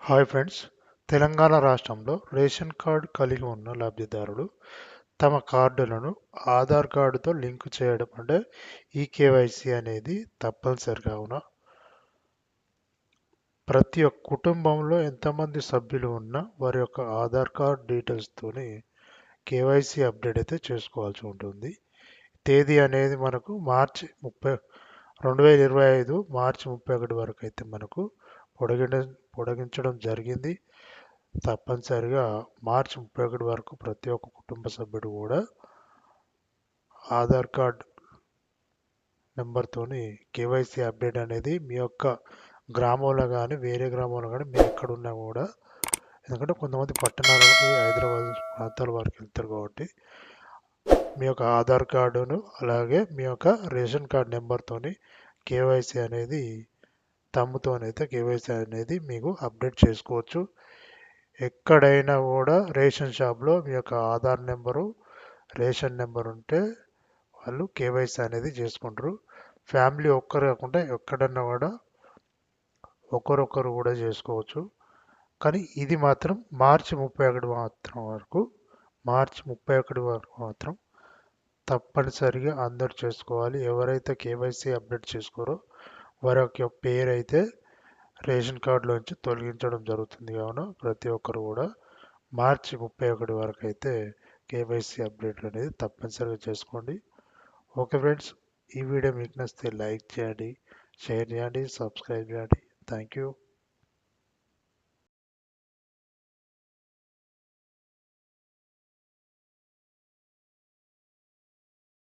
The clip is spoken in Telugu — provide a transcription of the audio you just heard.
హాయ్ ఫ్రెండ్స్, తెలంగాణ రాష్ట్రంలో రేషన్ కార్డు కలిగి ఉన్న లబ్ధిదారులు తమ కార్డులను ఆధార్ కార్డుతో లింకు చేయడం అంటే ఈకేవైసీ అనేది తప్పనిసరి కావున ప్రతి ఒక్క కుటుంబంలో ఎంతమంది సభ్యులు ఉన్నా వారి యొక్క ఆధార్ కార్డ్ డీటెయిల్స్తోని కేవైసీ అప్డేట్ అయితే చేసుకోవాల్సి ఉంటుంది. తేదీ అనేది మనకు మార్చి 2025 మార్చి 31 వరకు అయితే మనకు పొడిగిన పొడిగించడం జరిగింది. తప్పనిసరిగా మార్చి 31 వరకు ప్రతి ఒక్క కుటుంబ సభ్యుడు కూడా ఆధార్ కార్డ్ నెంబర్తోని కేవైసీ అప్డేట్ అనేది మీ యొక్క గ్రామంలో కానీ వేరే గ్రామంలో కానీ మీరు ఎక్కడున్నా కూడా, ఎందుకంటే కొంతమంది పట్టణాలకి హైదరాబాద్ ప్రాంతాల వారికి వెళ్తారు కాబట్టి మీ యొక్క ఆధార్ కార్డును అలాగే మీ యొక్క రేషన్ కార్డ్ నెంబర్తోని కేవైసీ అనేది తమ్ముతోనైతే కేవైసీ అనేది మీకు అప్డేట్ చేసుకోవచ్చు. ఎక్కడైనా కూడా రేషన్ షాప్లో మీ యొక్క ఆధార్ నెంబరు రేషన్ నెంబర్ ఉంటే వాళ్ళు కేవైసీ అనేది చేసుకుంటారు. ఫ్యామిలీ ఒక్కరు కాకుండా ఎక్కడన్నా కూడా ఒకరొకరు కూడా చేసుకోవచ్చు. కానీ ఇది మాత్రం మార్చి 31 వరకు మాత్రం తప్పనిసరిగా అందరు చేసుకోవాలి. ఎవరైతే కేవైసీ అప్డేట్ చేసుకోరో వారి యొక్క పేరు అయితే రేషన్ కార్డులోంచి తొలగించడం జరుగుతుంది. కావున ప్రతి ఒక్కరు కూడా మార్చి 31 వరకు అయితే కేవైసీ అప్డేట్ అనేది తప్పనిసరిగా చేసుకోండి. ఓకే ఫ్రెండ్స్, ఈ వీడియో మీకు నచ్చితే లైక్ చేయండి, షేర్ చేయండి, సబ్స్క్రైబ్ చేయండి. Thank you.